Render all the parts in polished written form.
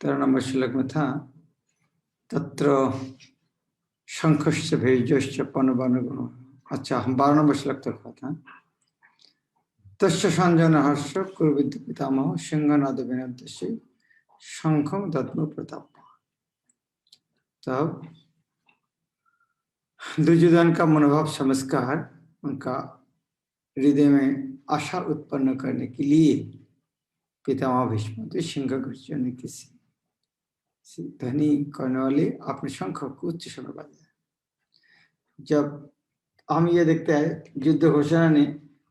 13 number श्लोक में था तत्र शंखश्च भेजश्च पनवनगुण। अच्छा, हम 12 नंबर श्लोक तक था। तस्य संजन हर्ष कुरुविद पितामह सिंहनाद विनोदस्य शंखम दद्म प्रताप। तब दुर्योधन का मनोभाव समझकर उनका हृदय में आशा उत्पन्न करने के लिए पितामह भीष्म तो सिंह गर्जन ने किसी ध्वनि करने वाले अपने शंख को उच्च स्वर में बजाया। जब हम ये देखते हैं युद्ध घोषणा ने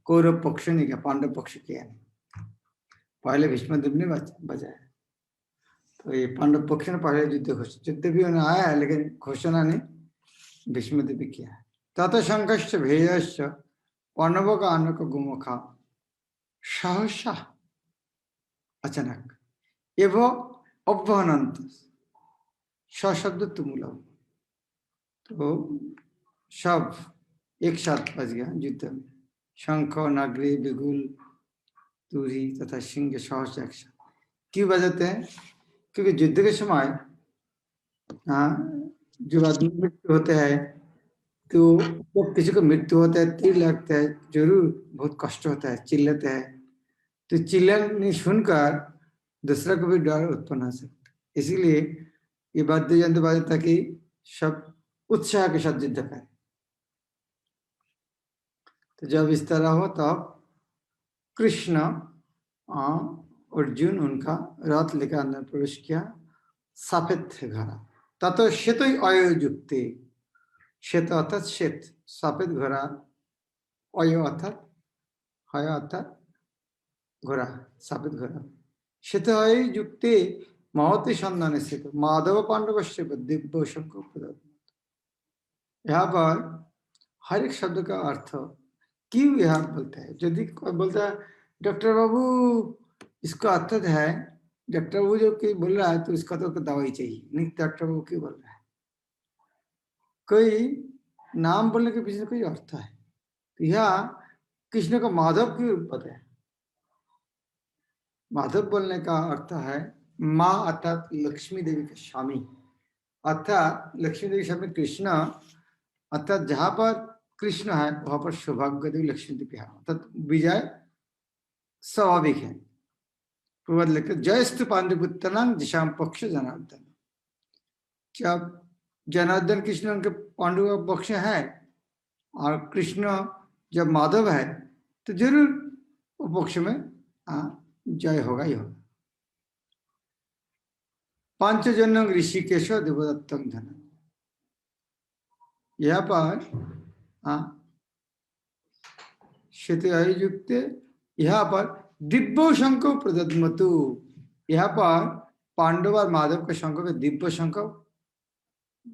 कौरव पक्ष ने किया, पांडव पक्ष किया नहीं। पहले भीष्मदेव ने बजाया, तो ये पांडव पक्ष ने पहले युद्ध भी उन्हें आया है, लेकिन घोषणा ने भीष्मदेव भी किया है। तथा शंखश्च भेयश्च पांडवों का अन्न को गुमुखा सहसा अचानक एवं अभ्वनंत शब्द तुमुल, तो सब एक साथ बज गया युद्ध में। शंख नागरी बिगुल तुरी तथा सिंह सहस एक साथ क्यों बजाते हैं? क्योंकि युद्ध के समय जो आदमी मृत्यु होते हैं, तो जब किसी को मृत्यु होता है, तीर लगता है, जरूर बहुत कष्ट होता है, चिल्लाते हैं। तो चिल्लाने सुनकर दूसरा को भी डर उत्पन्न हो सकता है। इसीलिए ये वाद्य यंत्र बजे ताकि सब उत्साह के साथ युद्ध करें। तो जब इस तरह हो तब कृष्ण अर्जुन उनका रथ लेकर अंदर प्रवेश किया। सफेद घोड़ा तथा श्वेत अयोयुक्त, श्वेत अर्थात श्वेत, सफेद घोड़ा, अय अर्थात हय अर्थात घोड़ा, सफेद घोड़ा, श्वेत अयोयुक्त महति संधान स्थित माधव पांडव दिव्य शंख प्रदान। यहाँ पर हर एक शब्द का अर्थ क्यों यहाँ बोलता है? यदि कोई बोलता है डॉक्टर बाबू इसका अर्थ है, डॉक्टर बाबू जो कोई बोल रहा है तो इसका तो दवाई चाहिए, नहीं डॉक्टर बाबू क्यों बोल रहा है? कोई नाम बोलने के पीछे कोई अर्थ है। तो यहाँ कृष्ण को माधव क्यों पता है? माधव बोलने का अर्थ है माँ अर्थात लक्ष्मी देवी का स्वामी, अर्थात लक्ष्मी देवी स्वामी कृष्ण, अर्थात जहां पर कृष्ण है वहां पर सौभाग्य देवी लक्ष्मी देवी है, अर्थात विजय स्वाभाविक है। पूर्वज लिखते जयस्तु पांडुपुत्रनां दिशाम पक्ष जनार्दन। जब जनार्दन कृष्ण उनके पांडु का पक्ष है और कृष्ण जब माधव है तो जरूर वो पक्ष में जय होगा ही होगा। पांचजन ऋषिकेश देवदत्तम धन, यहाँ पर श्वेत युक्त, यहाँ पर दिव्य शंख प्रदत्मतु, यहाँ पर पांडव और माधव के शंख में दिव्य शंख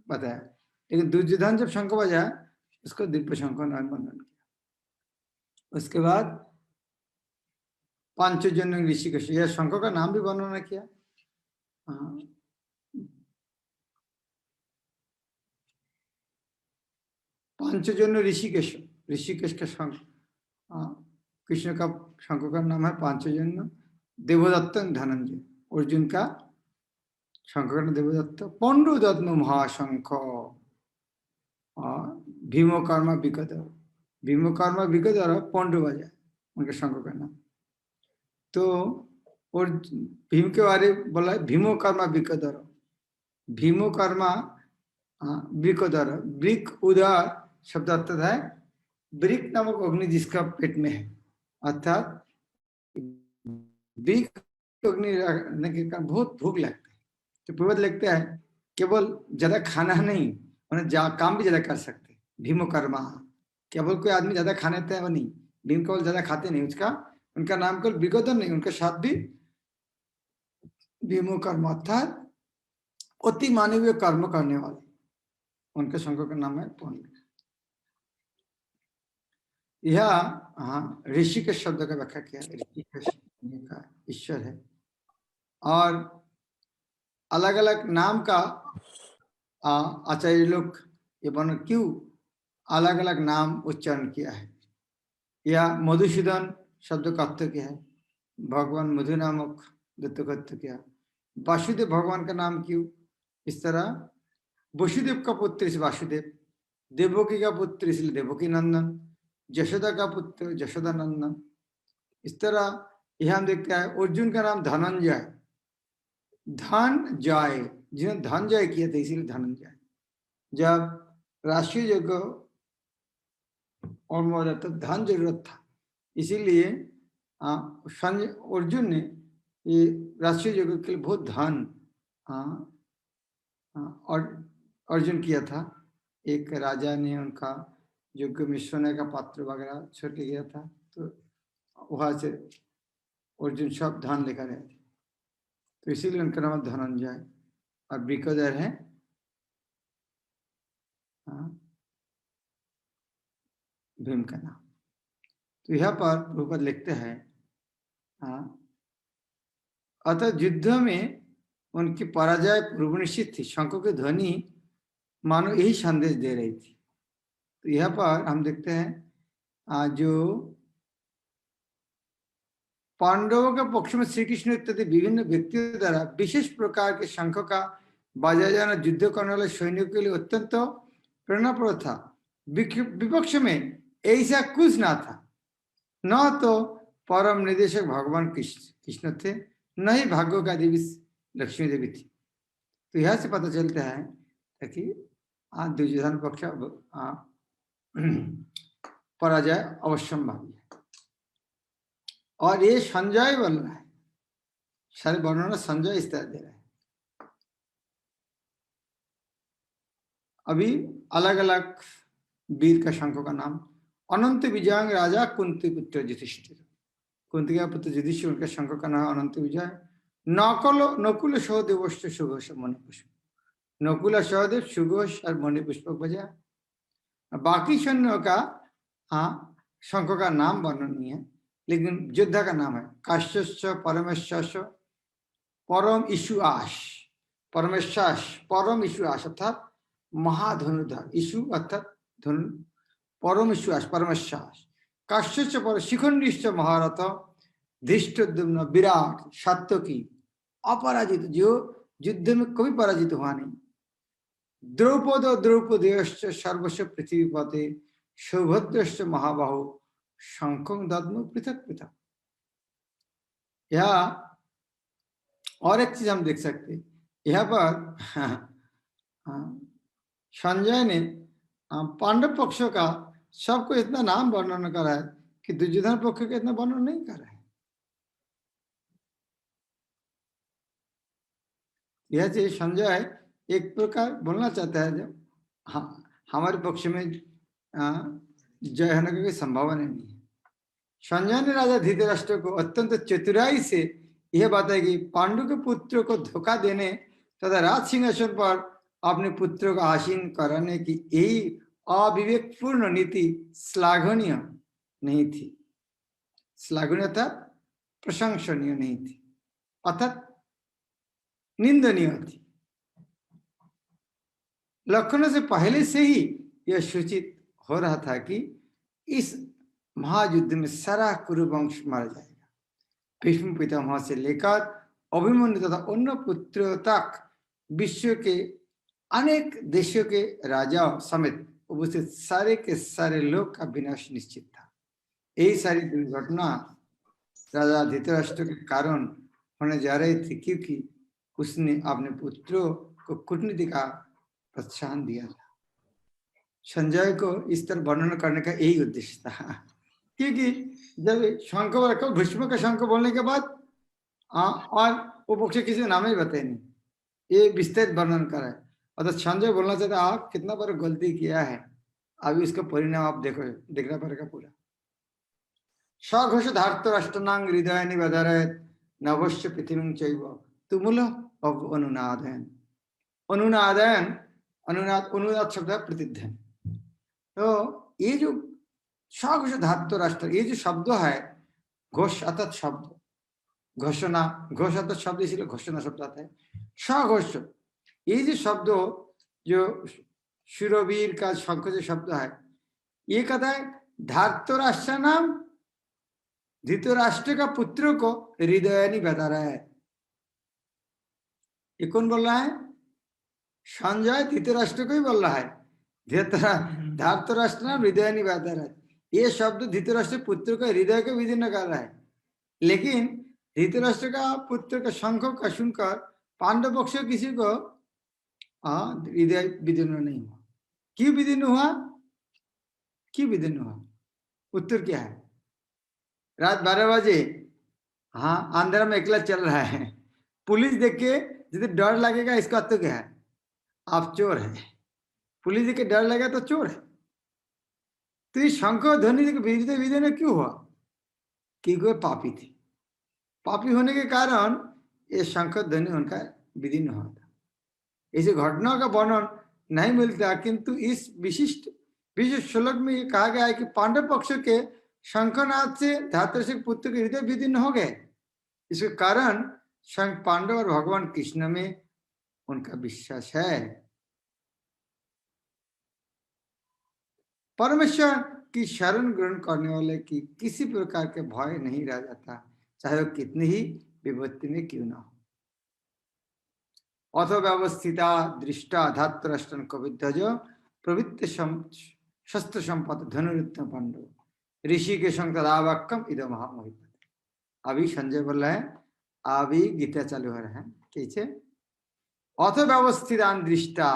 बताया, लेकिन दुर्योधन जब शंख बजाया उसको दिव्य शंख नाम वर्णन किया। उसके बाद पांचजन ऋषिकेश, यह शंख का नाम भी वर्णन किया। पांचजन ऋषिकेश, ऋषिकेश का शंख, कृष्ण का शंख का नाम है पांचजन्य। देवदत्त धनंजय, अर्जुन का शंख का देवदत्त। पांडुदत्त महाशंख भीमकर्मा विकदर, भीमकर्मा विकदर पांडु बजा उनके शंख का नाम। तो और भीम के बारे बोला है भीमकर्मा विकदर, भीमकर्मा विकदर, वृक उदर शब्द अर्थ है वृक नामक अग्नि जिसका पेट में है, अर्थात अग्नि रखने के कारण बहुत भूख लगता है। तो पूर्वज लिखते हैं केवल ज्यादा खाना नहीं, उन्हें काम भी ज्यादा कर सकते। भीमकर्मा, केवल कोई आदमी ज्यादा खाने देता है वो नहीं, भीम केवल ज्यादा खाते नहीं, उसका उनका नाम केवल विगोदर नहीं, उनका साथ भी भीमकर्मा अर्थात अति मानवीय कर्म करने वाले, उनके शंख का नाम है पांडु। यह ऋषिकेश शब्द का व्याख्या किया, ऋषिकेश का ईश्वर है। और अलग अलग नाम का आचार्य लोग ये बन क्यों अलग अलग नाम उच्चारण किया है। या मधुसूदन शब्द का अर्थ क्या है? भगवान मधु नामक दत्त का अर्थ क्या? वासुदेव भगवान का नाम क्यों? इस तरह वसुदेव का पुत्र इस वासुदेव, देवकी का पुत्र इसलिए देवकी नंदन, यशोदा का पुत्र यशोदा नंदन। इस तरह यह हम देखते हैं अर्जुन का नाम धनंजय, धन जय, जिन्होंने धन जय किया था इसीलिए धनंजय। जब राष्ट्रीय यज्ञ और मौजूदा तो धन जरूरत था, इसीलिए अर्जुन ने ये राष्ट्रीय यज्ञ के लिए बहुत धन और अर्जुन किया था। एक राजा ने उनका यज्ञ में सोने का पात्र वगैरह छोड़ के गया था, तो वहां से अर्जुन सब धन लेकर आए थे, तो इसीलिए उनका नाम धनंजय। और ब्रिकोदर है भीम का नाम। तो यहाँ पर प्रभुपाद लिखते हैं अतः युद्ध में उनकी पराजय पूर्व निश्चित थी, शंखों की ध्वनि मानो यही संदेश दे रही थी। तो यहाँ पर हम देखते हैं जो पांडवों के पक्ष में श्री कृष्ण इत्यादि विभिन्न व्यक्तियों द्वारा विशेष प्रकार के शंख का बजाया जाना युद्ध करने वाले सैनिकों के लिए अत्यंत प्रेरणाप्रद था। विपक्ष में ऐसा कुछ ना था, न तो परम निदेशक भगवान कृष्ण थे, न ही भाग्यों का देवी लक्ष्मी देवी थी। तो यह से पता चलता है कि दुर्योधन पक्ष पराजय अवश्यंभावी है। और ये संजय बोल रहा है, सारे वर्णना संजय इस तरह दे रहा है। अभी अलग अलग वीर का शंखों का नाम, अनंत विजयांग राजा कुंती पुत्र युधिष्ठिर, कुंती का पुत्र युधिष्ठिर, उनका शंख का नाम अनंत विजय। नकुल सहदेव सुघोष मणिपुष्प, नकुल सहदेव सुघोष और मणिपुष्पक बजा। बाकी सैन्यों का शंखों का नाम वर्णन नहीं है, लेकिन योद्धा का नाम है काश्यश्च परमेश्वर परम ईशुआश, परमेश्वर परम ईशुआश अर्थात महाधनुधर, ईशु अर्थात धनु, परम ईशुआश परमेश्वर, काश्यश्च पर शिखंडिश्च महारथ, धृष्टद्युम्न विराट सात्यकी अपराजित, जो युद्ध में कभी पराजित हुआ नहीं, द्रौपद द्रौपदेयश्च सर्वस्व पृथ्वीपते सौभद्रश्च महाबाहु शंखं दद्म पृथक पृथक। यह और एक चीज हम देख सकते हैं, यहाँ पर संजय ने पांडव पक्षों का सबको इतना नाम वर्णन करा है कि दुर्योधन पक्ष का इतना वर्णन नहीं कर रहा है। यह चीज संजय एक प्रकार बोलना चाहता है जब हमारे पक्ष में जय होने की संभावना नहीं है। संजय ने राजा धृतराष्ट्र को अत्यंत चतुराई से यह बताया कि पांडु के पुत्र को धोखा देने तथा राज सिंहासन पर अपने पुत्रों को आसीन कराने की यही अविवेकपूर्ण नीति श्लाघनीय नहीं थी, श्लाघनीय था प्रशंसनीय नहीं थी, अर्थात निंदनीय थी। लक्षणों से पहले से ही यह सूचित हो रहा था कि इस महायुद्ध में सारा कुरुवंश मारा जाएगा। भीष्म पितामह से लेकर अभिमन्यु तथा अन्य पुत्रों तक विश्व के अनेक देशों के राजाओं समेत उपस्थित सारे के सारे लोग का विनाश निश्चित था। यही सारी दुर्घटना राजा धृतराष्ट्र के कारण होने जा रही थी, क्योंकि उसने अपने पुत्रों को कूटनीति का प्रोत्साहन दिया था। संजय को इस तरह वर्णन करने का यही उद्देश्य था, क्योंकि जब शंख रखो भीष्म का शंख बोलने के बाद और वो पक्ष किसी नाम ही बताए नहीं, ये विस्तृत वर्णन करा है। अर्थात संजय बोलना चाहता आप कितना बार गलती किया है, अभी इसका परिणाम आप देखो, देखना पड़ेगा पूरा। सघोष धार्तराष्ट्रनांग हृदय निबधरेत नभस्य पृथ्वी चैव तुमुल अनुनादयन, अनुनादयन अनुनाद, अनुनाद शब्द है प्रतिध्वनि। तो ये जो सघोष धातु राष्ट्र, ये जो शब्द है घोष अर्थात शब्द, घोषणा, घोष अर्थात शब्द, इसीलिए घोषणा शब्द आता है। सघोष ये जो शब्द जो शूरवीर का शंख जो शब्द है, ये कहता है धार्तराष्ट्र नाम धृतराष्ट्र का पुत्र को हृदयनी बता रहा है। ये कौन बोल रहा है? संजय धृतराष्ट्र को ही बोल रहा है। धार्तराष्ट्र हृदय निवादर, ये शब्द धृतराष्ट्र पुत्र का हृदय को विदीर्ण कर रहा है। लेकिन धृतराष्ट्र का पुत्र का शंख का सुनकर पांडव पक्ष किसी को हृदय विदीर्ण नहीं हुआ। क्यों विदीर्ण हुआ? क्यों विदीर्ण हुआ? उत्तर क्या है? रात 12 बजे अंधेरा में अकेला चल रहा है, पुलिस देख के यदि डर लगेगा, इसका अर्थ क्या है? आप चोर है। पुलिस देख के डर लगेगा तो चोर है। तो ये शंख ध्वनि हृदय विदीर्ण क्यों हुआ? क्योंकि पापी थी। पापी होने के कारण ये शंख ध्वनि उनका विदीर्ण हुआ था। ऐसे घटना का वर्णन नहीं मिलता, किंतु इस विशिष्ट श्लोक में ये कहा गया है कि पांडव पक्ष के शंखनाद से धातृषिक पुत्र के हृदय विदीर्ण हो गए। इसके कारण शंख पांडव और भगवान कृष्ण में उनका विश्वास है। परमेश्वर की शरण ग्रहण करने वाले की किसी प्रकार के भय नहीं रह जाता, चाहे वो कितनी ही विपत्ति में क्यों ना हो। अथो व्यवस्थिता दृष्टा धातराष्ट्रन कविध्वज प्रवृत्त शस्त्र संपद धनुरुत्तम पांडव ऋषि के शंकरावाक्यम इदम महामहिपते। अभी संजय बोल रहे हैं, अभी गीता चालू हो रहा है। कैसे? अथ व्यवस्थितान दृष्टा,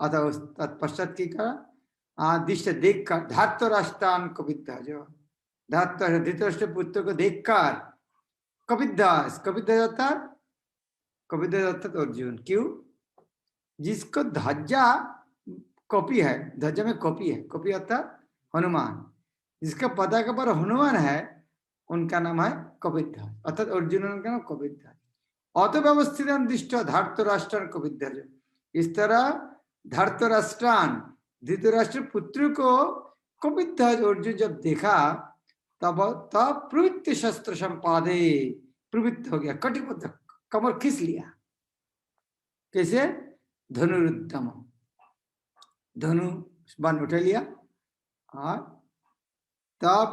अथ तत्पश्चात की करा दृष्ट देखकर धातराष्ट्रान कविध्वज, धृतराष्ट्र पुत्र को देखकर कविध्वज, कविध्वज अर्थात अर्जुन। क्यों? जिसको ध्वजा कॉपी है, ध्वजा में कॉपी है, कॉपी अर्थात हनुमान, जिसका पताका पर हनुमान है उनका नाम है कविध्वज, अर्थात अर्जुन उनका नाम कविध्वज। अत व्यवस्थित दृष्ट धार्तराष्ट्रान कविध्वज, इस तरह धार्तराष्ट्रान धृतराष्ट्र पुत्र को कविध्वज अर्जुन जब देखा तब प्रवृत्ति शस्त्र संपादे, प्रवृत्त हो गया, कटिबद्ध कमर खींच लिया। कैसे? धनुरुद्यम, धनु बाण उठा लिया। तब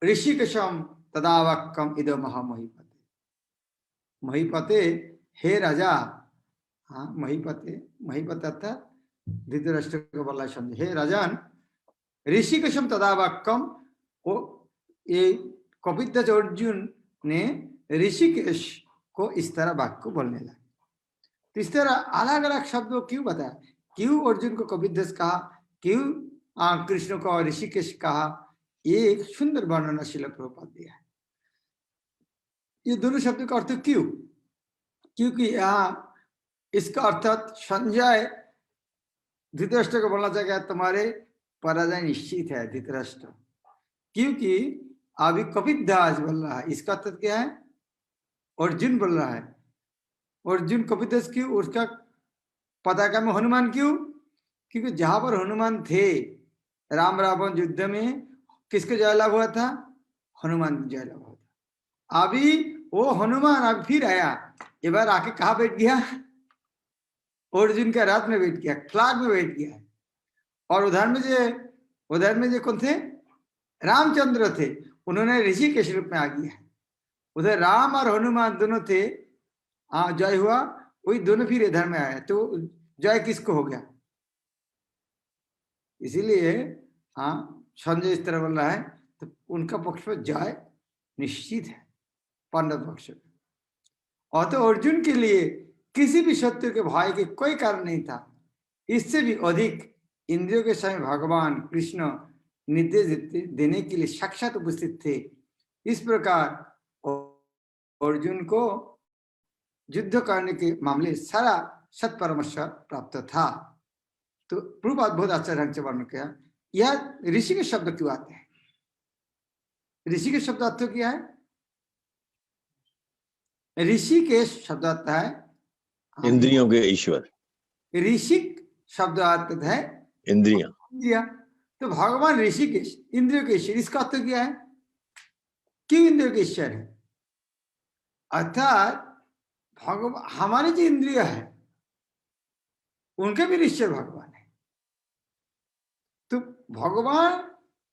ऋषिकेशम तदावक्कम इद महामहिपते, महीपते हे राजा, महीपते, महीपते अर्थात धृतराष्ट्र को बोला समझे, हे राजन ऋषिकेशम तदावक्कम, वो ये कविध्वज अर्जुन ने ऋषिकेश को इस तरह वाक्य को बोलने लगा। तो इस तरह अलग अलग शब्दों क्यों बताया? क्यों अर्जुन को कविध्वज कहा, क्यों कृष्ण को ऋषिकेश कहा? ये एक सुंदर वर्णना श्रील प्रभुपाद दिया है। ये दोनों शब्द का अर्थ क्यों? क्योंकि यहाँ इसका अर्थात संजय धृतराष्ट्र को बोलना चाहिए तुम्हारे पराजय निश्चित है धृतराष्ट्र, क्योंकि अभी कविध्वज बोल रहा है। इसका अर्थ क्या है? अर्जुन बोल रहा है। अर्जुन कविध्वज क्यों? उसका पताका में हनुमान क्यों? क्योंकि जहां पर हनुमान थे राम रावण युद्ध में, किसको जयलाभ हुआ था? हनुमान को जयलाभ हुआ था। अभी वो हनुमान अब फिर आया, एक बार आके कहा बैठ गया? अर्जुन का रथ में बैठ गया, फ्लैग में बैठ गया। और उधर में जो कौन थे? रामचंद्र थे, उन्होंने ऋषि के रूप में आ गया। उधर राम और हनुमान दोनों थे, जय हुआ, वही दोनों फिर इधर में आया, तो जय किसको हो गया? इसीलिए संजय इस तरह बोल रहा है, तो उनका पक्ष में जय निश्चित है, पांडव पक्ष में। और तो अर्जुन के लिए किसी भी शत्रु के भय के कोई कारण नहीं था। इससे भी अधिक इंद्रियों के समय भगवान कृष्ण निर्देश देने के लिए साक्षात उपस्थित थे। इस प्रकार अर्जुन को युद्ध करने के मामले सारा सत्परामर्श प्राप्त था। तो प्रभुपाद बहुत अच्छा ढंग से वर्णन किया। यह ऋषि के शब्द क्यों आते हैं? ऋषि के शब्द अर्थ क्या है? ऋषि के शब्द अर्थ है इंद्रियों के ईश्वर। ऋषि शब्द अर्थ है इंद्रिया। तो भगवान ऋषिकेश इंद्रियों के ईश्वर, इसका अर्थ क्या है? क्यों इंद्रियों के ईश्वर है? अर्थात भगवान हमारे जो इंद्रिय है उनके भी ईश्वर भगवान है। तो भगवान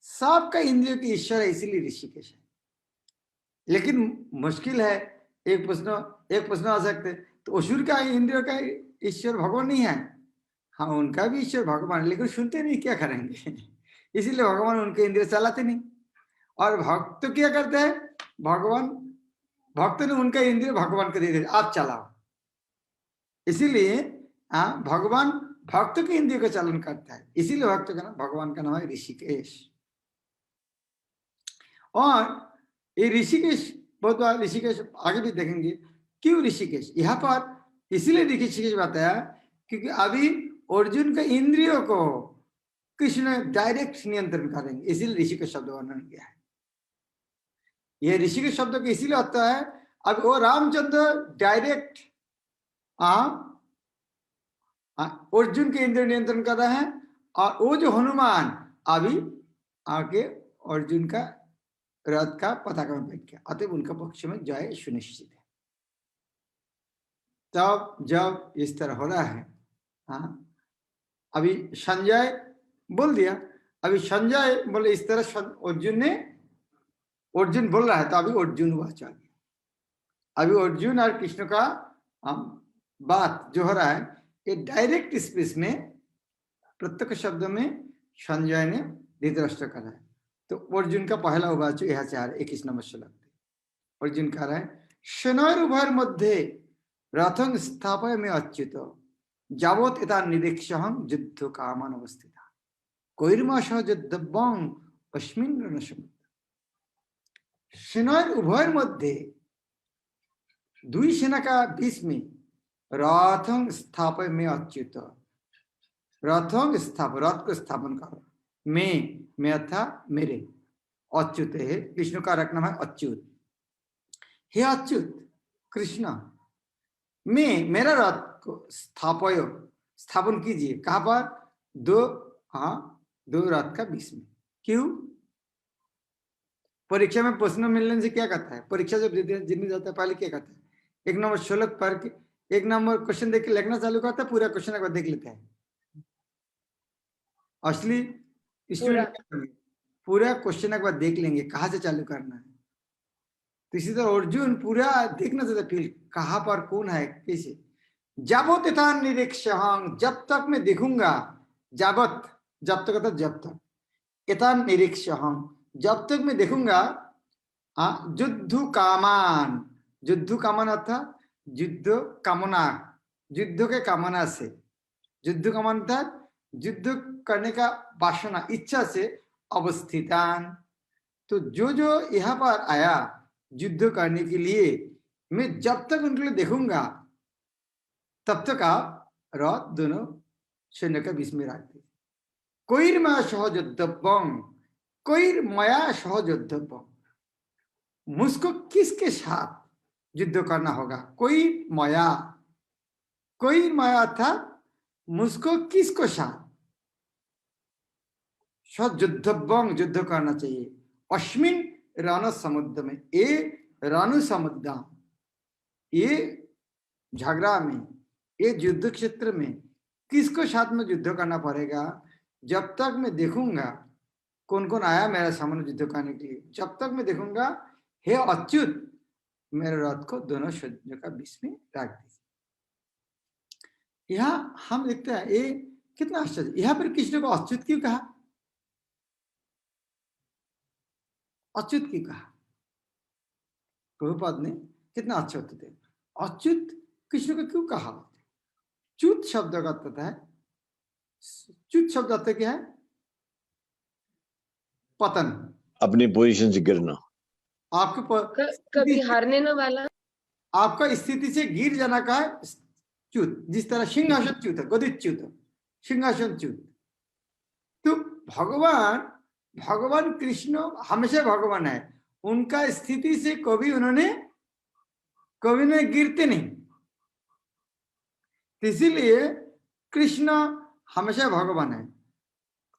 सबका इंद्रियों के ईश्वर है, इसीलिए ऋषिकेश है। लेकिन मुश्किल है, एक प्रश्न आ सकते, तो असुर का इंद्रियों का ईश्वर भगवान नहीं है। हाँ, उनका भी ईश्वर भगवान है, लेकिन सुनते नहीं, क्या करेंगे। इसीलिए भगवान उनके इंद्रिय चलाते नहीं। और भक्त तो क्या करते हैं, भगवान भक्त ने उनका इंद्रिय भगवान को दे दिया, आप चलाओ। इसीलिए भगवान भक्त के इंद्रिय का चालन करता है, इसीलिए भक्त का नाम, भगवान का नाम है ऋषिकेश। और ये ऋषिकेश, बहुत बार ऋषिकेश आगे भी देखेंगे। क्यों ऋषिकेश यहाँ पर, इसीलिए ऋषिकेश बताया क्योंकि अभी अर्जुन के इंद्रियों को कृष्ण ने डायरेक्ट नियंत्रण करेंगे, इसीलिए ऋषिकेश शब्द वर्णन किया है। यह ऋषिकेश शब्द को इसीलिए होता है, अब वो रामचंद्र डायरेक्ट अर्जुन के इंद्रिय नियंत्रण कर रहे हैं, और वो जो हनुमान अभी आके अर्जुन का रथ का पताका में बैठ गया, अतः उनका पक्ष में जय सुनिश्चित है। तब जब इस तरह हो रहा है, अभी संजय बोल दिया, अभी संजय बोले इस तरह अर्जुन बोल रहा है, तो अभी अर्जुन हुआ चाहिए। अभी अर्जुन और कृष्ण का बात जो हो रहा है, ये डायरेक्ट स्पीच में, प्रत्यक्ष शब्द में संजय ने धृतराष्ट्र करा है। तो अर्जुन का पहला उवाच यह से आ रहा है 21 नंबर श्लोक। अर्जुन कह रहा है, शनैरुभयोर मध्ये रथं स्थापय में अच्युत जावत एता निरीक्षहं युद्ध कामान अवस्थिता कैर्माश युद्धं अस्मिन् रणसमुद्रे। शनैरुभयोर मध्ये, दुई सेना का बीच में, रथं स्थापय में अच्युत, रथं स्थापन, रथ को स्थापन करो, मैं अर्थात मेरे, अच्युत है, कृष्ण का नाम है अच्युत। हे अच्युत कृष्ण, मैं मेरा रथ को स्थापन कीजिए। कहां पर, दो रथ का बीच में। क्यों? परीक्षा में प्रश्न मिलने से क्या कहता है, परीक्षा जब जितनी जाता है पहले क्या कहता है, 1 नंबर श्लोक पढ़ के 1 नंबर क्वेश्चन देख के लिखना चालू करता है, पूरा क्वेश्चन एक बार देख लेता है। असली स्टूडेंट पूरा क्वेश्चन एक बार देख लेंगे, कहाँ से चालू करना है। तो इसी तरह अर्जुन पूरा देखना चाहता, फिर कहाँ पर कौन है, कैसे। जावत यथा निरीक्षहं, जब तक मैं देखूंगा, जावत जब तक, जब तक, यथा निरीक्षहं जब तक मैं देखूंगा, युद्ध कामान, युद्ध कामान अर्थात युद्ध कामना, युद्ध के कामना से, युद्ध कामना अर्थात युद्ध करने का वासना, इच्छा से अवस्थितान। तो जो यहाँ पर आया युद्ध करने के लिए, मैं जब तक उनके लिए देखूंगा तब तक आप रथ दोनों सैन्य के बीच में रख दे। कोई माया सहयोद्धव्यम, कोई माया सहयोद्धव्यम, मुझको किसके साथ युद्ध करना होगा। कोई माया अर्थात मुझको किसको साथ सयुद्धव्यम, युद्ध करना चाहिए। अस्मिन रण समुद्र में, ये रणु समुद्र, ये झगड़ा में, ये युद्ध क्षेत्र में किसको साथ में युद्ध करना पड़ेगा। जब तक मैं देखूंगा कौन कौन आया मेरे सामने युद्ध करने के लिए, जब तक मैं देखूंगा, हे अच्युत मेरे रथ को दोनों सैन्यों का बीच में रख दीजिए। यहाँ हम देखते हैं, ये कितना आश्चर्य, यहाँ पर कृष्ण को अच्युत क्यों कहा, अच्युत क्यों कहा। प्रभुपाद ने कितना अच्छा उत्तर दिया, अच्युत कृष्ण को क्यों कहा। च्युत शब्द का अर्थ है, च्युत शब्द अर्थ क्या है, पतन, अपनी पोजीशन से गिरना, आपको कभी हारने न वाला, आपका स्थिति से गिर जाना का है च्युत। जिस तरह सिंहासन च्युत है, गदित च्युत, सिंहासन च्युत। तो भगवान कृष्ण हमेशा भगवान है, उनका स्थिति से कभी उन्होंने गिरते नहीं। इसीलिए कृष्ण हमेशा भगवान है।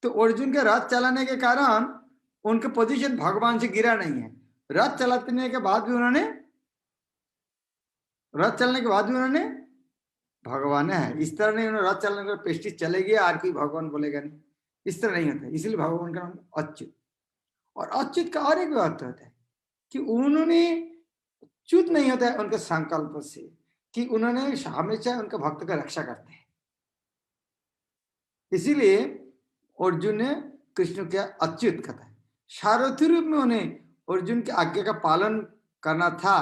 तो अर्जुन के रथ चलाने के कारण उनके पोजीशन भगवान से गिरा नहीं है। रथ चलाने के बाद भी उन्होंने, रथ चलने के बाद भी उन्होंने भगवान है। इस तरह नहीं उन्होंने रथ चलने का प्रेस्टीज चले गया और कोई भगवान बोलेगा नहीं, इस तरह नहीं होता। इसलिए भगवान का नाम अच्युत। और अच्युत का और एक अर्थ होता है कि उन्होंने च्युत नहीं होता है उनके संकल्प से, कि उन्होंने हमेशा उनका भक्त का रक्षा करते हैं। इसीलिए अर्जुन ने कृष्ण के अच्युत कथा है। सारथी रूप में उन्हें अर्जुन की आज्ञा का पालन करना था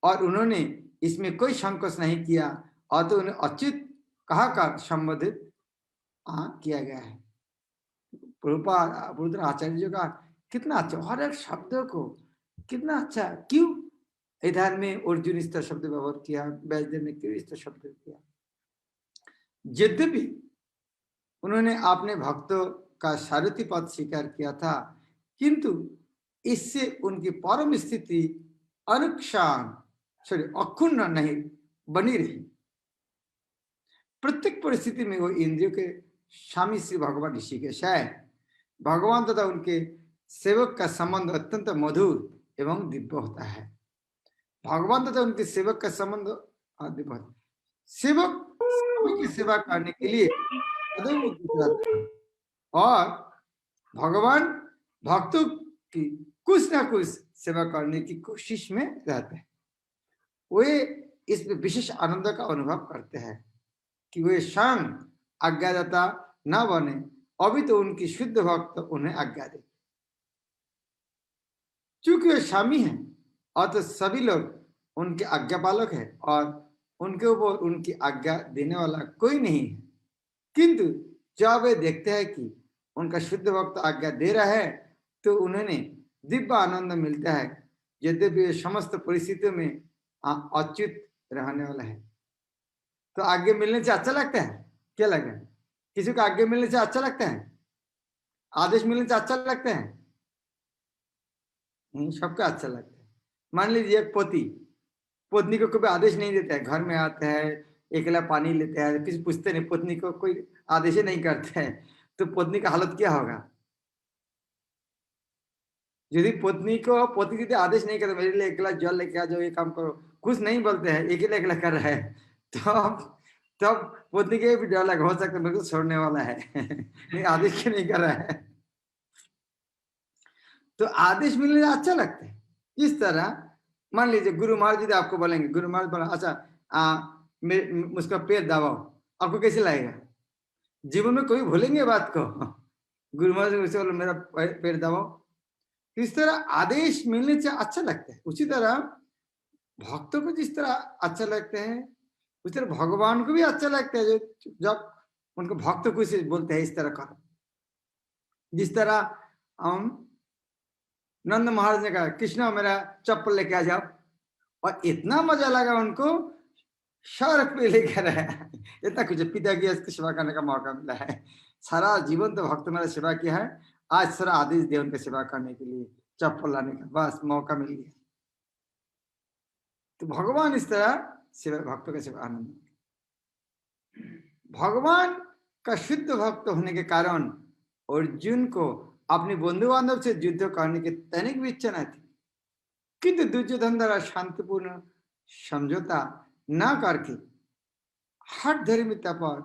और उन्होंने इसमें कोई संकोच नहीं किया और तो उन्हें अच्युत कहा कर संबोधित किया गया है। प्रभुपाद आचार्य जी का कितना अच्छा, हर एक शब्द को कितना अच्छा, क्यों इधर में अर्जुन इस तरह शब्द व्यवहार किया, वैद्य ने क्यों इस तरह शब्द किया। यद्यपि उन्होंने अपने भक्तों का सारथी पद स्वीकार किया था, किंतु इससे उनकी परम स्थिति अक्षुण्ण नहीं बनी रही। प्रत्येक परिस्थिति में वो इंद्रियों के स्वामी श्री भगवान ऋषिकेश है। भगवान तथा उनके सेवक का संबंध अत्यंत मधुर एवं दिव्य होता है। भगवान तथा उनके सेवक का संबंध दिव्य, सेवक की सेवा करने के लिए और भगवान भक्तों की कुछ ना कुछ सेवा करने की कोशिश में रहते हैं। वे इसमें विशेष आनंद का अनुभव करते हैं कि वे स्वयं आज्ञादाता न बने, अभी तो उनकी शुद्ध भक्त उन्हें आज्ञा दे। चूंकि वे स्वामी हैं और तो सभी लोग उनके आज्ञापालक हैं और उनके ऊपर उनकी आज्ञा देने वाला कोई नहीं है, किंतु जब वे देखते हैं कि उनका शुद्ध भक्त आज्ञा दे रहा है तो उन्हें दिव्य आनंद मिलता है, यद्यपि वे समस्त परिस्थितियों में अच्युत रहने वाला है। तो आज्ञा मिलने से अच्छा लगता है, क्या लगे? किसी को आज्ञा मिलने से अच्छा लगता है? आदेश मिलने से अच्छा लगता है? सबका अच्छा लगता है। मान लीजिए एक पति पत्नी को कभी आदेश नहीं देता है, घर में आता है अकेला पानी लेते हैं, किसी पूछते नहीं, पत्नी को कोई आदेश नहीं करते हैं, तो पत्नी का हालत क्या होगा? यदि पत्नी को पति यदि आदेश नहीं करते, मेरे लिए अकेला जल लेके आ जाओ, ये काम करो, कुछ नहीं बोलते हैं, अकेला अकेला कर रहा है, तब पत्नी के भी डर लगा, हो सकता है मेरे को छोड़ने वाला है नहीं आदेश क्यों नहीं कर रहा है। तो आदेश मिलने अच्छा लगता है। इस तरह मान लीजिए गुरु महाराज यदि आपको बोलेंगे, गुरु महाराज बोला अच्छा मुझका पैर दबाओ, आपको कैसे लगेगा? जीवन में कोई भूलेंगे बात को? गुरु महाराज बोलो मेरा पैर दबाओ, इस तरह आदेश मिलने से अच्छा लगता है। उसी तरह भक्तों को जिस तरह अच्छा लगता है, उस तरह भगवान को भी अच्छा लगता है जब उनको भक्त को बोलते हैं इस तरह करो। जिस तरह नंद महाराज ने कहा कृष्णा मेरा चप्पल लेके आ जाओ, और इतना मजा लगा उनको, सड़क पे लेकर आया, इतना कुछ पिता की इसकी सेवा करने का मौका मिला है। सारा जीवन तो भक्त मेरा सेवा किया है, आज सारा आदेश दे उनकी सेवा करने के लिए, चप्पल लाने का बस मौका मिल गया। तो भगवान इस तरह सेवा भक्तों का सेवा आनंद, भगवान का शुद्ध भक्त होने के कारण अर्जुन को अपने बंधु बांधव से युद्ध करने की तनिक भी इच्छा न थी, किंतु दुर्योधन द्वारा शांतिपूर्ण समझौता न करके हठ धर्मिता पर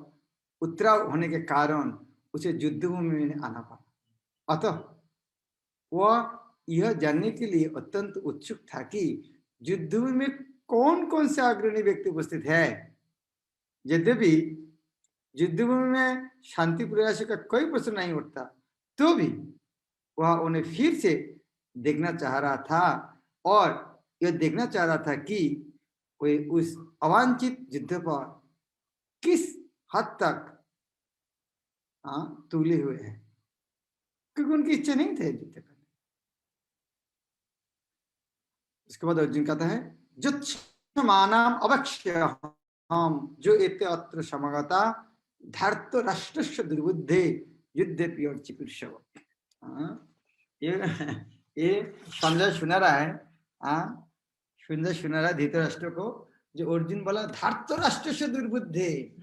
उतराव होने के कारण उसे युद्धभूमि में आना पड़ा। अतः वह यह जानने के लिए अत्यंत उत्सुक था कि युद्धभूमि में कौन कौन से अग्रणी व्यक्ति उपस्थित है। यद्यपि युद्धभूमि में शांति प्रयास का कोई प्रश्न नहीं उठता, तो भी वह उन्हें फिर से देखना चाह रहा था और यह देखना चाह रहा था कि वे उस अवांछित युद्ध पर किस हद तक तुले हुए हैं, क्योंकि उनकी इच्छा नहीं थी युद्ध करने। इसके बाद अर्जुन कहता है जुत्समानाम अवक्ष्य हम जो एते अत्र समागता धर्त राष्ट्रस्य दुर्बुद्धे युद्धेपि अर्चिपुरुषव। ये संजय सुना रहा है, संजय सुना रहा है धृतराष्ट्र को, जो अर्जुन बोला धर्तराष्ट्र से दुर्बुद्धे,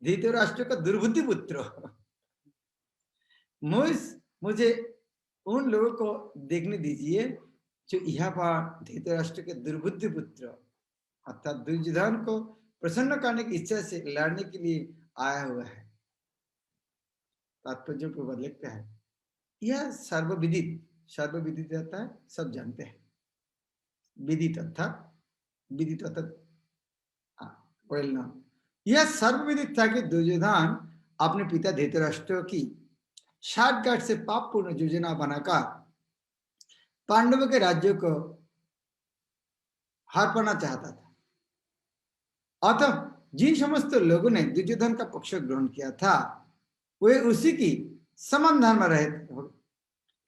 धृतराष्ट्र का दुर्बुद्धि पुत्र। मुझे उन लोगों को देखने दीजिए जो यहाँ पर धृतराष्ट्र के दुर्बुद्धि पुत्र अर्थात दुर्योधन को प्रसन्न करने की इच्छा से लड़ने के लिए आया हुआ है। तात्पर्य को बदलते हैं, यह सर्वविदित रहता है, सब जानते हैं। विदित अर्थात वेल नाउ, यह सर्वविदित था कि दुर्योधन अपने पिता धृतराष्ट्र की साठगांठ से पापपूर्ण योजना बनाकर पांडवों के राज्य को हार पाना चाहता था। अतः जिन समस्त लोगों ने दुर्योधन का पक्ष ग्रहण किया था वे उसी की समाधान में रहे थे।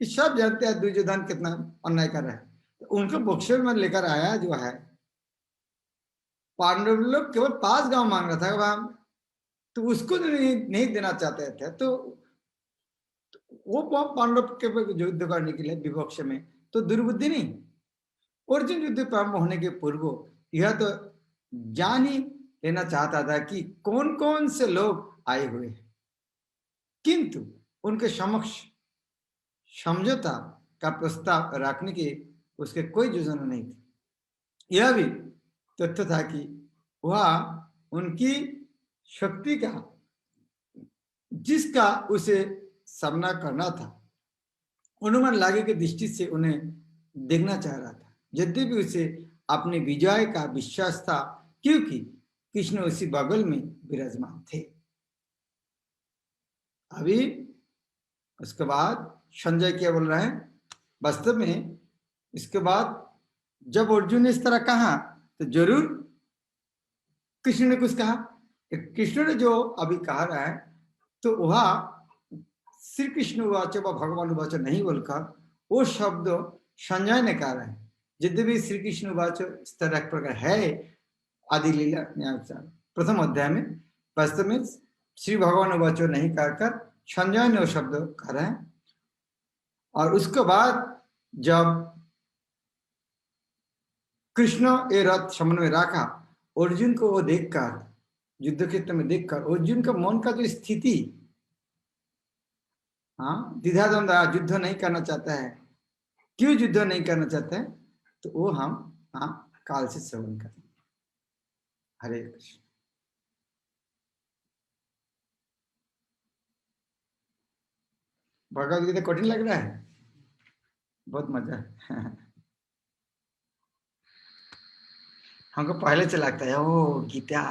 सब जानते हैं दुर्योधन कितना अन्याय कर रहा है, तो उनको पक्ष में लेकर आया जो है। पांडव लोग केवल 5 गांव मांग रहा था वहां, तो उसको नहीं देना चाहते थे, तो वो पांडव के युद्ध करने के लिए विपक्ष में तो दुर्बुद्धि नहीं। अर्जुन युद्ध प्रारंभ होने के पूर्व यह तो जान ही लेना चाहता था कि कौन कौन से लोग आए हुए हैं, किंतु उनके समक्ष समझौता का प्रस्ताव रखने की उसके कोई योजना नहीं थी। यह भी तथ्य था कि वह उनकी शक्ति का जिसका उसे सामना करना था अनुमान लागे की दृष्टि से उन्हें देखना चाह रहा था, यद्यपि उसे अपने विजय का विश्वास था क्योंकि कृष्ण उसी बगल में विराजमान थे। अभी उसके बाद संजय क्या बोल रहे हैं, वास्तव में इसके बाद जब अर्जुन ने इस तरह कहा तो जरूर कृष्ण ने कुछ कहा। कृष्ण ने जो अभी कहा रहा है तो वह श्री कृष्ण वाच व भगवान वाच नहीं बोलकर वो शब्द संजय ने कहा है, यद्यपि श्री कृष्ण वाच इस तरह प्रकार है आदि लीला प्रथम अध्याय में, वास्तव में श्री भगवान वाचो नहीं कहकर संजय ने वो शब्द कह रहे हैं। और उसके बाद जब कृष्ण ये रथ समन में रखा, अर्जुन को वो देखकर युद्ध क्षेत्र में देखकर अर्जुन का मन का जो स्थिति, हाँ द्विधाद्वंद युद्ध नहीं करना चाहता है, क्यों युद्ध नहीं करना चाहता है, तो वो हम काल से श्रवण करें। हरे कृष्ण। भगवद गीता कठिन लग रहा है, बहुत मजा है। हमको पहले से लगता है ओ गीता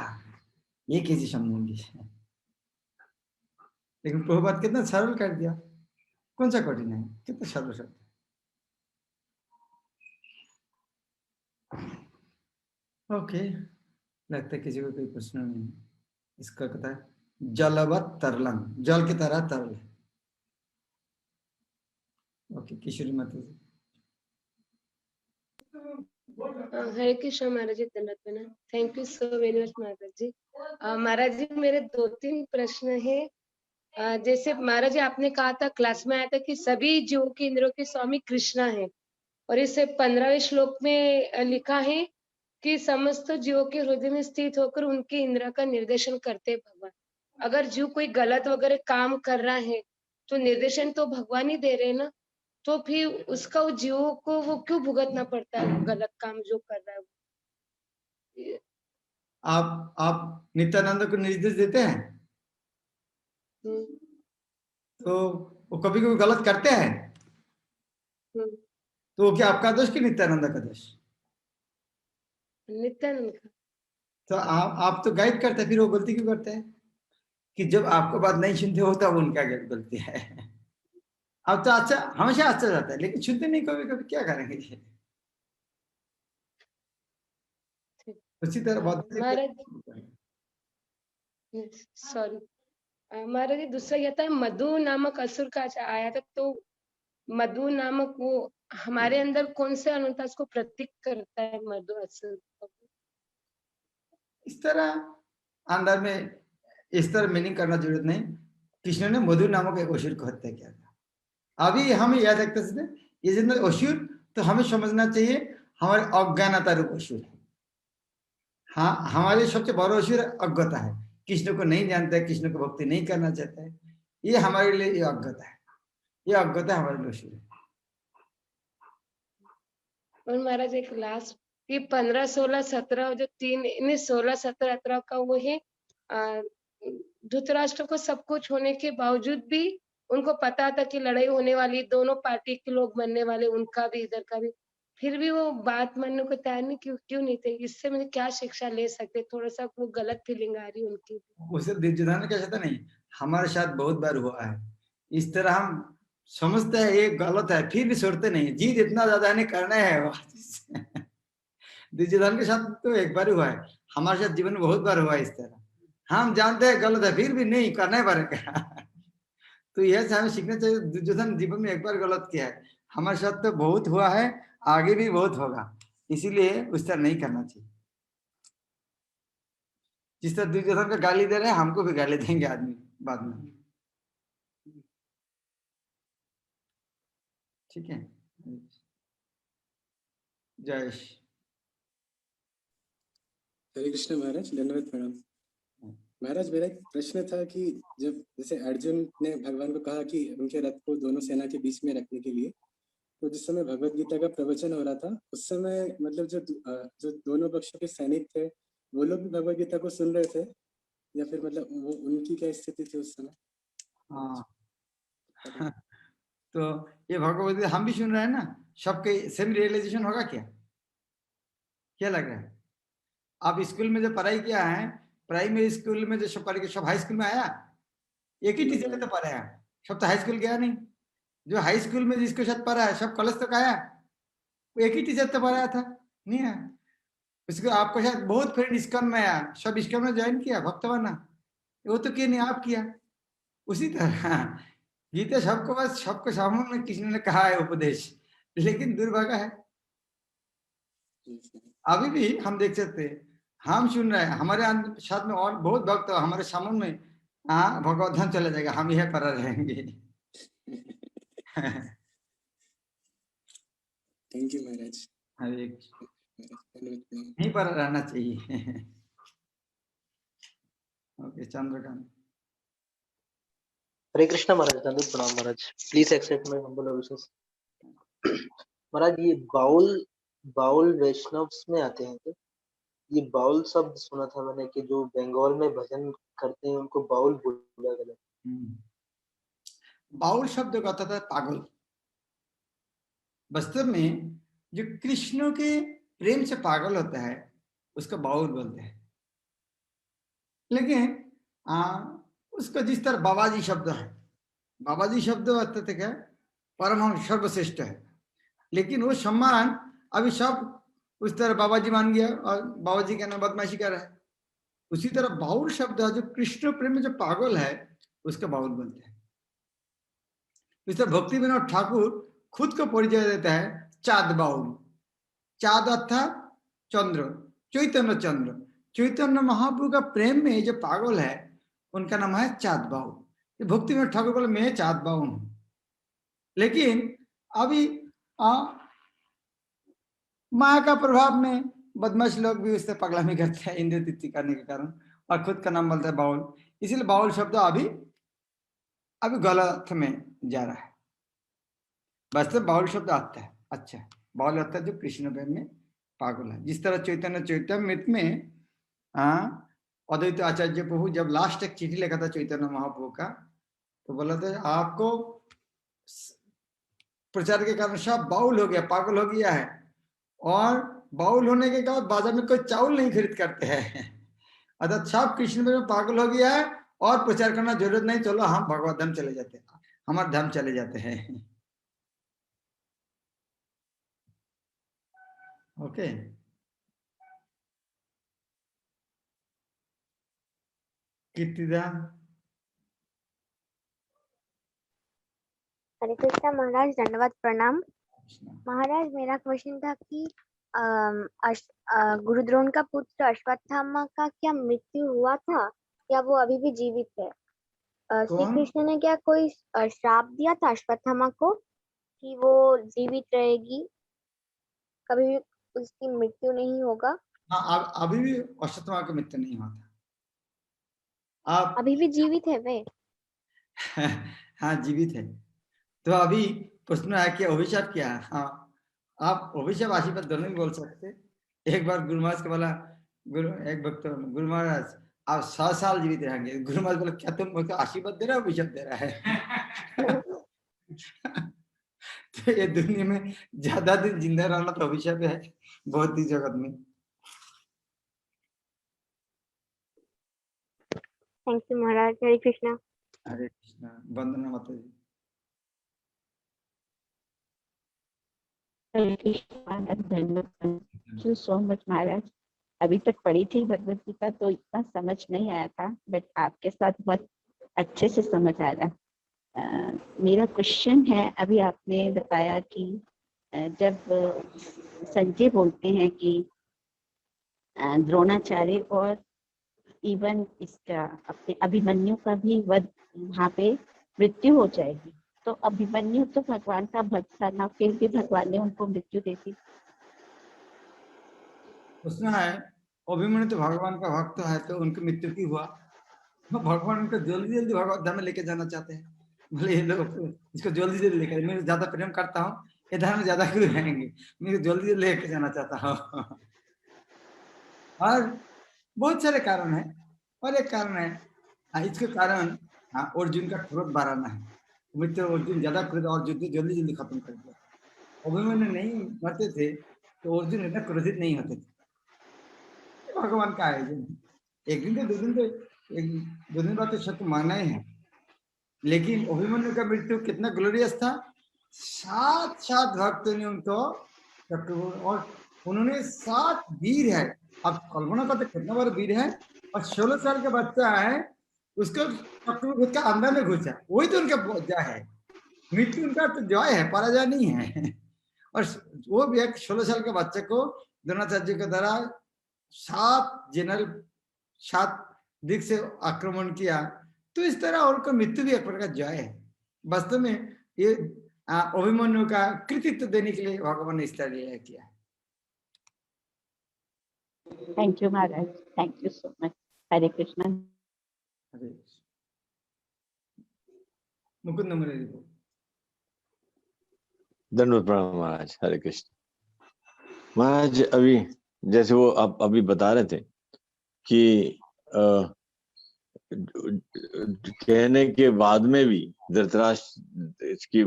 ये कैसे समझेंगे, लेकिन प्रभुपाद कितना सरल कर दिया, कौन सा कठिन है, कितना सरल शब्द। ओके, लगता है किसी को कोई प्रश्न नहीं। इसका कहता है जलवत तरलम, जल की तरह तरल है। ओके, किशोरी माता जी। हरे कृष्ण महाराज जी, धन्यवाद। Thank you so very much Maharaj ji. Maharaj ji मेरे 2-3 प्रश्न है। जैसे महाराज जी आपने कहा था, क्लास में आया था कि सभी जीवों के इंद्रियों के स्वामी कृष्णा है, और इसे 15वें श्लोक में लिखा है कि समस्त जीवों के हृदय में स्थित होकर उनके इंद्रियों का निर्देशन करते हैं भगवान। अगर जीव कोई गलत वगैरह काम कर रहा है तो निर्देशन तो भगवान ही दे रहे हैं ना, तो फिर उसका वो जीवों को वो क्यों भुगतना पड़ता है गलत काम जो कर रहा है? आप नित्यानंद को निर्देश देते हैं तो वो कभी कभी गलत करते हैं, तो क्या आपका दोष कि नित्यानंद का दोष? नित्यानंद का। तो आप तो गाइड करते हैं, फिर वो गलती क्यों करते हैं कि जब आपको बात नहीं सुनते हो तब उनका गलती है। अब तो अच्छा हमेशा अच्छा जाता है, लेकिन सुनते नहीं कभी कभी, क्या करेंगे? उसी तरह बात सॉरी महाराज जी, दूसरा यह था मधु नामक असुर का आया था, तो मधु नामक वो हमारे अंदर कौन से अनुता को प्रतीक करता है मधु असुर? इस तरह अंदर में इस तरह मीनिंग करना जरूरत नहीं। कृष्ण ने मधु नामक एक असुर को हत्या किया था। अभी हमें याद रखते थे ये जितना असुर, तो हमें समझना चाहिए हमारे अज्ञानता रूप असुर है। हाँ, हमारे सबसे बड़ा असुर अज्ञता है, कृष्ण को नहीं जानता है, कृष्ण को भक्ति नहीं करना चाहता है, ये हमारे लिए ये अज्ञता है, ये अज्ञता हमारे लिए असुर है। और महाराज एक लास्ट, ये 15, 16, 17 जो 3 इन 16, 17, 18 का वो है, धृतराष्ट्र को सब कुछ होने के बावजूद भी उनको पता था कि लड़ाई होने वाली, दोनों पार्टी के लोग बनने वाले, उनका भी इधर का भी, फिर भी वो बात मानने को तैयार नहीं, क्यों नहीं थे? इससे मुझे क्या शिक्षा ले सकते? थोड़ा सा वो गलत फीलिंग आ रही उनकी। उसे दुर्योधन का कहता नहीं, हमारे साथ बहुत बार हुआ है इस तरह। हम समझते हैं ये गलत है, फिर भी छोड़ते नहीं, जीत इतना ज्यादा नहीं करना है। दुर्योधन के साथ तो एक बार हुआ है, हमारे साथ जीवन में बहुत बार हुआ है इस तरह। हम जानते हैं गलत है, फिर भी नहीं करना है पड़ेगा। तो यह हमें सीखना चाहिए। दुर्योधन जीवन में एक बार गलत किया है, हमारे साथ तो बहुत हुआ है, आगे भी बहुत होगा, इसीलिए उस तरह नहीं करना चाहिए। जिस तरह दुर्योधन को गाली दे रहे हैं, हमको भी गाली देंगे आदमी बाद में। ठीक है, जयेश। हरे कृष्ण महाराज, धन्यवाद प्रणाम। महाराज, मेरा एक प्रश्न था कि जब जैसे अर्जुन ने भगवान को कहा कि उनके रथ को दोनों सेना के बीच में रखने के लिए, तो जिस समय भगवत गीता का प्रवचन हो रहा था उस समय मतलब जो दोनों पक्षों के सैनिक थे वो लोग भी भगवत गीता को सुन रहे थे, या फिर मतलब वो उनकी क्या स्थिति थी उस समय? हाँ। तो ये भगवत गीता हम भी सुन रहे हैं ना, सबके सेम रियलाइजेशन होगा क्या? क्या लग रहा है? आप स्कूल में जो पढ़ाई किया है, प्राइमरी स्कूल में जो सब पढ़ के सब हाई स्कूल में आया, एक ही टीचर ने तो पढ़ाया, सब तो हाई स्कूल गया नहीं। जो हाई स्कूल में जिसके साथ पढ़ा है सब कॉलेज तक आया, वो एक ही टीचर तो पढ़ाया था, नहीं आया। उसको आपको शायद बहुत फ्रेंड इस्कॉन में आया, सब इस्कॉन में ज्वाइन किया भक्तवाना, वो तो किया नहीं, आप किया। उसी तरह गीता सबको बस सबको सामने में किसी ने कहा है उपदेश, लेकिन दुर्भाग्य है अभी भी हम देख सकते हैं, हम सुन रहे हैं, हमारे साथ में और बहुत भक्त हमारे सामने में, हाँ भगवत धाम चला जाएगा, हम यह पर रहेंगे। थैंक यू महाराज। हरे नहीं पर रहना चाहिए। ओके, चंद्रकांत। हरे कृष्णा महाराज, दंडवत प्रणाम Maharaj. Please accept my humble obeisances. Maharaj, ये बाउल वैष्णव्स में आते हैं क्या? ये बाउल शब्द सुना था मैंने कि जो बंगाल में भजन करते हैं उनको बाउल बोला गया। बाउल शब्द का अर्थ है पागल। वास्तव में जो कृष्ण के प्रेम से पागल होता है उसको बाउल बोलते हैं, लेकिन उसका जिस तरह बाबाजी शब्द है, बाबाजी शब्द अर्थ क्या, परमहंस सर्वश्रेष्ठ है, लेकिन वो सम्मान अभी सब उस तरह बाबाजी मान गया और बाबाजी का नाम बदमाशी कर रहा है। उसी तरह बाउल शब्द जो कृष्ण प्रेम में जो पागल है उसका बाउल बोलते हैं। इस तरह भक्ति विनोद ठाकुर खुद को परिचय देता है चाँद बाउल। चाँद अर्थात चंद्र, चैतन्य चंद्र। चैतन्य महाप्रभु का प्रेम में जो पागल है उनका नाम है चाँद बाउल। भक्ति विनोद ठाकुर बोले मैं चाँद बाउल हूं, लेकिन अभी माया का प्रभाव में बदमाश लोग भी उससे पगलामी करते हैं इंद्र तिथि करने के कारण, और खुद का नाम बोलते हैं बाउल। इसीलिए बाउल शब्द अभी गलत में जा रहा है। वास्तव बाउल शब्द आता है, अच्छा बाउल आता है जो कृष्ण प्रेम में पागल है। जिस तरह चैतन्य चैतन्यमृत में अद्वैत आचार्य प्रभु जब लास्ट एक चिट्ठी लिखा था चैतन्य महाप्रभु का, तो बोला था आपको प्रचार के कारण सब बाउल हो गया, पागल हो गया है, और बाउल होने के बाद बाजार में कोई चावल नहीं खरीद करते हैं। अर्थात सब कृष्ण में पागल हो गया है और प्रचार करना जरूरत नहीं, चलो हम भगवत धाम चले जाते हैं, हमारे धाम चले जाते हैं। ओके, कीर्तिदा। हरे कृष्णा महाराज, दंडवत प्रणाम। महाराज, मेरा क्वेश्चन था कि गुरुद्रोण का पुत्र अश्वत्थामा का क्या मृत्यु हुआ था या वो अभी भी जीवित है? श्री कृष्ण ने क्या कोई श्राप दिया था अश्वत्थामा को कि वो जीवित रहेगी, कभी भी उसकी मृत्यु नहीं होगा? हाँ, अभी भी अश्वत्थामा का मृत्यु नहीं हुआ था। आप अभी भी जीवित है वे? हाँ जीवित है। तो अभी प्रश्न है कि अभिशाप क्या है? हाँ, आप अभिशाप आशीर्वाद दोनों भी बोल सकते। एक बार गुरु महाराज को बोला, एक भक्त गुरु महाराज आप 100 साल जीवित रहेंगे। गुरु महाराज बोला क्या तुम आशीर्वाद दे रहे हो, अभिशाप दे रहा है? तो ये दुनिया में ज्यादा दिन जिंदा रहना तो अभिशाप है बहुत ही जगत में। थैंक यू महाराज। हरे कृष्णा। हरे कृष्णा। वंदना माता जी। हरे कृष्ण महाराज, धन्यवाद। थैंक यू सो मच महाराज। अभी तक पढ़ी थी भगवत गीता तो इतना समझ नहीं आया था, बट आपके साथ बहुत अच्छे से समझ आ रहा। मेरा क्वेश्चन है, अभी आपने बताया कि जब संजय बोलते हैं कि द्रोणाचार्य और इवन इसका अपने अभिमन्यु का भी वध वहाँ पे मृत्यु हो जाएगी, तो अभिमन्यु तो भगवान का भक्त था ना, फिर भी भगवान ने उनको मृत्यु दे दी। उसमें है अभिमन्यु तो भगवान का भक्त है तो उनकी मृत्यु की हुआ, भगवान उनको जल्दी जल्दी भगवत धाम में लेके जाना चाहते हैं। बोले ये लोग इसको जल्दी जल्दी लेकर, मैं ज्यादा प्रेम करता हूँ, ये धाम में ज्यादा क्यों रहेंगे, मैं जल्दी जल्दी लेके जाना चाहता हूँ। और बहुत सारे कारण है, और एक कारण है इसके कारण अर्जुन का क्रोध बढ़ाना है। मित्र अर्जुन ज्यादा क्रोध और युद्ध जल्दी जल्दी खत्म कर दिया। अभिमन्यु नहीं मरते थे तो अर्जुन इतना क्रोधित नहीं होते थे। भगवान का आयोजन है, एक दिन तो दो दिन बाद तो शत्रु मारना ही है। लेकिन अभिमन्यु का मृत्यु कितना ग्लोरियस था, 7 भक्तों ने उनको और उन्होंने 7 वीर है। अब कल्पना करते कितना बार वीर है, और 16 साल का बच्चा है, उसको शत्रु का अंदर में घुसा, वही तो उनका जय है। मृत्यु उनका तो जय है, पराजय नहीं है। और वो भी एक 16 साल के बच्चे को द्रोणाचार्य के द्वारा 7 जनरल 7 दिख से आक्रमण किया, तो इस तरह उनको मृत्यु भी एक प्रकार जय है। वास्तव में ये अभिमन्यु का कृतित्व देने के लिए भगवान ने इस तरह लिया किया। Thank you Maharaj, thank you so much. Hare Krishna. Mukund Murari. धन्यवाद प्रणाम महाराज। हरे कृष्ण महाराज। अभी जैसे वो आप अभी बता रहे थे कि कहने के बाद में भी धृतराष्ट्र इसकी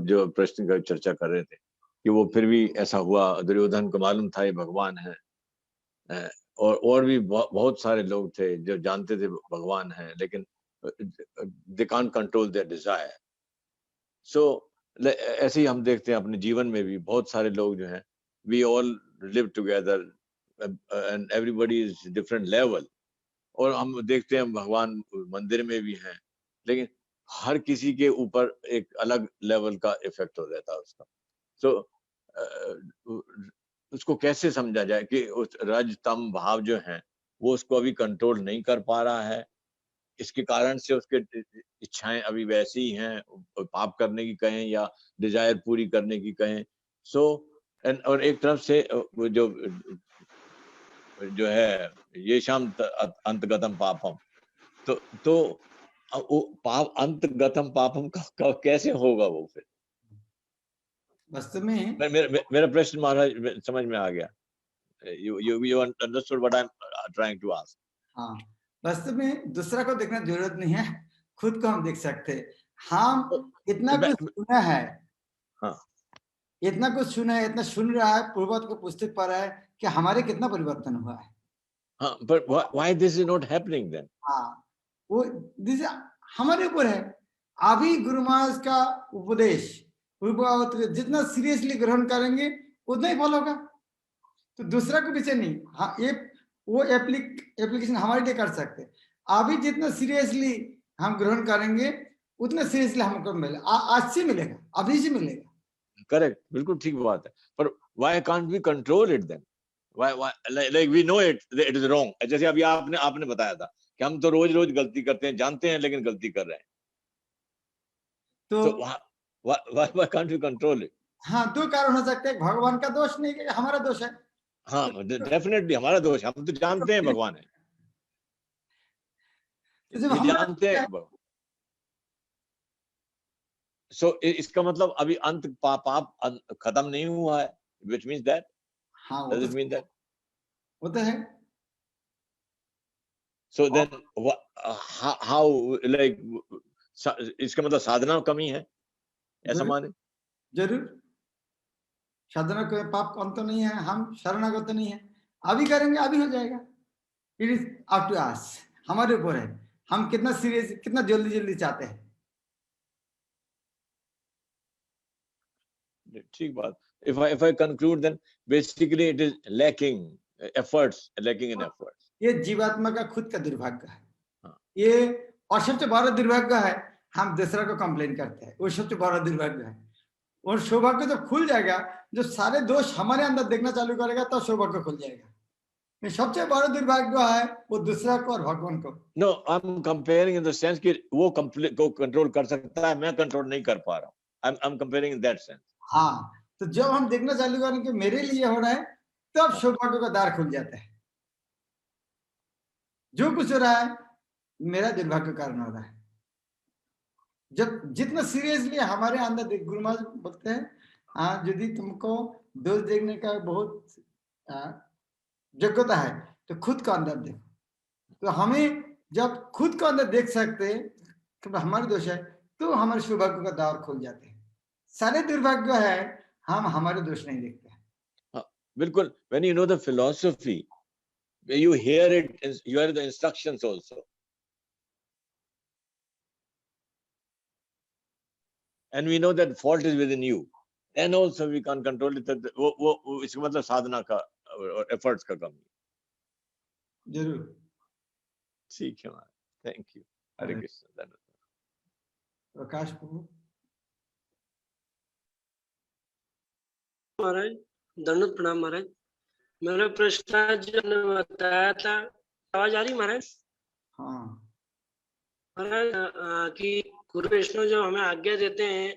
जो प्रश्न का चर्चा कर रहे थे कि वो फिर भी ऐसा हुआ, दुर्योधन को मालूम था ये भगवान है, और भी बहुत सारे लोग थे जो जानते थे भगवान है, लेकिन they can't control their desire. So ऐसे ही हम देखते हैं अपने जीवन में भी बहुत सारे लोग जो हैं, we all live together and everybody is different level, और हम देखते हैं भगवान मंदिर में भी हैं, लेकिन हर किसी के ऊपर एक अलग लेवल का इफेक्ट हो रहता है उसका। सो उसको कैसे समझा जाए कि उस रजतम भाव जो है वो उसको अभी कंट्रोल नहीं कर पा रहा है, इसके कारण से उसके इच्छाएं अभी वैसी ही हैं, पाप करने की कहें या डिजायर पूरी करने की कहें। और एक तरफ से जो है ये शाम अंतगतम पापम, तो पाप अंतगतम पापम का कैसे होगा वो फिर? वास्तव में मेरा प्रश्न महाराज समझ में आ गया। You understood what I'm trying to ask. हाँ, वास्तव में दूसरा को देखना जरूरत नहीं है, खुद को हम देख सकते हैं। हम इतना कुछ सुना है, हाँ, इतना कुछ सुना है, इतना सुन रहा है, पूर्वत को पुस्तक पढ़ा है कि हमारे कितना परिवर्तन हुआ है। हाँ, but why this is not happening then? हाँ, वो हमारे ऊपर है। अभी गुरु महाराज का उपदेश जितना सीरियसली ग्रहण करेंगे उतना ही फल होगा, तो दूसरा को पीछे नहीं। हाँ, ये वो एप्लीकेशन हमारे लिए कर सकते हैं। अभी जितना सीरियसली हम ग्रहण करेंगे उतना सीरियसली हमको मिलेगा, आज से मिलेगा, अभी से मिलेगा। करेक्ट, बिल्कुल ठीक बात है। पर why can't we control it then? Why like we know it is wrong. जैसे अभी आपने बताया था कि हम तो रोज गलती करते हैं, जानते हैं लेकिन गलती कर रहे हैं, तो why can't we control it? हाँ, 2 कारण हो सकते हैं, भगवान का दोष नहीं, हमारा दोष है। हाँ, डेफिनेटली हमारा दोष, हम तो जानते हैं भगवान है, जानते हैं भगवान। So इसका मतलब अभी अंत पाप खत्म नहीं हुआ है, which means that, does it mean that? वो तो है। So then how like इसका मतलब साधना कमी है, ऐसा माने? जरूर। साधना कोई पाप अंत नहीं है, हम शरणागत नहीं है, अभी करेंगे अभी हो जाएगा। It is up to us, हमारे ऊपर है, हम कितना सीरियस, कितना जल्दी जल्दी चाहते हैं। ठीक बात। If I conclude, then basically it is lacking efforts, lacking in efforts. ये जीवात्मा का खुद का दुर्भाग्य है। हाँ। ये और सबसे बड़ा दुर्भाग्य है, हम दूसरा को कंप्लेन करते हैं, वो सबसे बड़ा दुर्भाग्य है। और सौभाग्य तो खुल जाएगा, जो सारे दोष हमारे अंदर देखना चालू करेगा तो सौभाग्य खुल जाएगा। सबसे बड़ा दुर्भाग्य है वो दूसरा को और भगवान को। No, I'm comparing in the sense कि वो कंट्रोल कर सकता है, मैं कंट्रोल नहीं कर पा रहा हूँ। I'm comparing in that sense. हाँ, तो जब हम देखना चालू करेंगे मेरे लिए हो रहा है, तब सौभाग्य का द्वार खुल जाता है। जो कुछ हो रहा है मेरा दुर्भाग्य के कारण हो रहा है। जब जितना सीरियसली हमारे अंदर, गुरु महाराज बोलते हैं, हाँ, यदि तुमको दोष देखने का बहुत योग्यता है तो खुद को अंदर देखो। तो हमें जब खुद को अंदर देख सकते कि हमारे दोष है, तो हमारे सौभाग्य का द्वार खुल जाते हैं। सारे दुर्भाग्य है, हम हमारे दोष नहीं देखते। बिल्कुल। When you know the philosophy, you hear it, you hear the instructions also, and we know that fault is within you, then also we can't control it. वो इसका मतलब साधना का और efforts का कमी। जरूर। ठीक है महाराज, थैंक यू। हरे कृष्ण। प्रकाश प्रभु। महाराज दंडवत प्रणाम महाराज। मेरा प्रश्न जो ने बताया था, आवाज आ रही महाराज? हाँ महाराज कि गुरु वैष्णव जो हमें आज्ञा देते हैं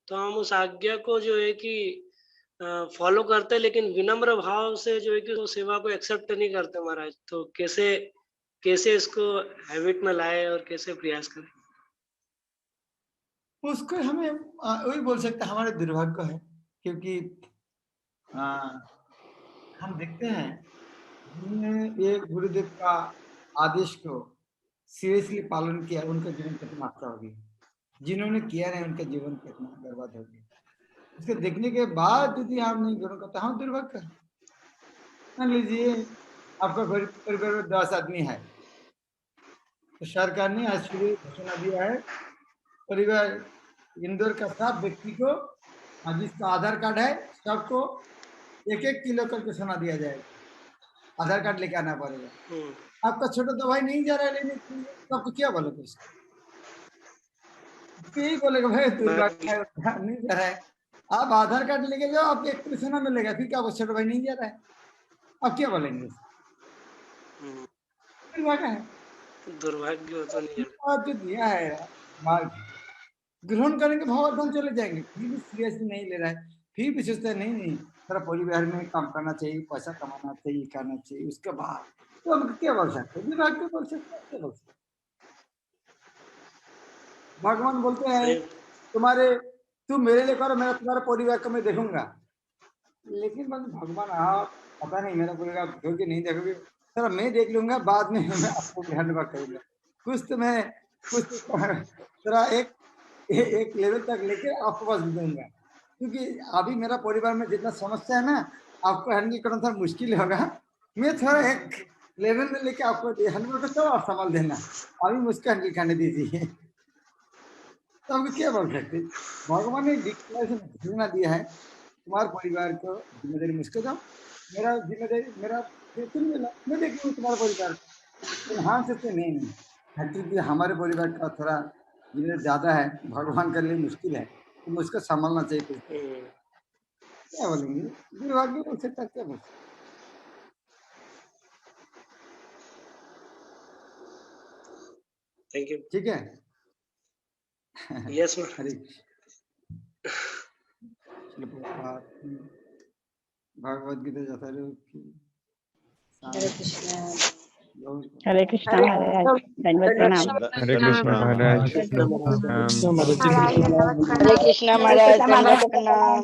तो हम उस आज्ञा को जो है कि फॉलो करते हैं, लेकिन विनम्र भाव से जो है कि वो सेवा को एक्सेप्ट नहीं करते महाराज। तो कैसे इसको हैबिट में लाए और कैसे प्रयास करें? उसको हमें वही बोल सकते हैं, हमारे दुर्भाग्य है, क्योंकि हम देखते हैं जिन्होंने ये गुरुदेव का आदेश को सीरियसली पालन किया, उनका जीवन कितना अच्छा हो गया। जिन्होंने किया नहीं, उनका जीवन कितना बर्बाद हो गया। इसको देखने के बाद यदि हम नहीं ग्रहण करते, हम दुर्भाग्य है। मान लीजिए आपका परिवार में 10 आदमी है, तो सरकार ने आज सुबह घोषणा दिया है, परिवार इंदौर का सब व्यक्ति को जिसका आधार कार्ड है सबको 1-1 किलो करके सोना दिया जाएगा। आधार कार्ड लेके आना पड़ेगा। आपका छोटा दवाई नहीं जा रहा है लेने के लिए, तो आपको क्या बोलोगे? यही बोलेगा भाई दुर्भाग्य नहीं जा रहा है। आप आधार कार्ड लेके जाओ, आपको 1 किलो सोना मिलेगा, फिर क्या छोटा भाई नहीं जा रहा है, आप क्या बोलेंगे? दुर्भाग्य है। दुर्भाग्य तो नहीं जो दिया है मार्ग ग्रहण करेंगे, भगवान चले जाएंगे, फिर भी सीरियस नहीं ले रहा है, फिर भी सोचते हैं नहीं थोड़ा परिवार में काम करना चाहिए, पैसा कमाना चाहिए, करना चाहिए, उसके बाद तो हम क्या बोल सकते हैं? दुर्भाग्य बोल सकते हैं, क्या बोल सकते? भगवान बोलते हैं तुम मेरे लिए करो, मैं तुम्हारे परिवार को मैं देखूंगा। लेकिन भगवान आप पता नहीं मेरा परिवार देखोगे नहीं देखोगे, थोड़ा मैं देख लूंगा, बाद में मैं आपको धन्यवाद करूंगा। कुछ थोड़ा एक लेवल तक लेके आपको पास दूंगा, क्योंकि अभी मेरा परिवार में जितना समस्या है ना, आपको हैंडल करना थोड़ा मुश्किल होगा। मैं थोड़ा एक लेवल में लेके आपको हैंडल करता हूँ, आप संभाल देना, अभी मुझको हैंडल करने दीजिए। तो हम क्या बोल सकते? भगवान ने डिक्लेरेशन दिया है, तुम्हारे परिवार को जिम्मेदारी मुझको दो, मेरा जिम्मेदारी मेरा तुम मिला, मैं देख लूँ तुम्हारे परिवार को। हाँ सकते नहीं, क्योंकि हमारे परिवार का थोड़ा जिम्मेदारी ज्यादा है, भगवान के लिए मुश्किल है, तो मुझको संभालना चाहिए। क्या बोलेंगे? दुर्भाग्य बोल सकता, क्या बोल सकता? Thank you. ठीक है। यस हरे भगवद गीता यथारूप की। हरे कृष्णा महाराज, दंडवत प्रणाम। हरे कृष्णा महाराज, हरे कृष्णा महाराज, हरे कृष्णा महाराज, दंडवत प्रणाम।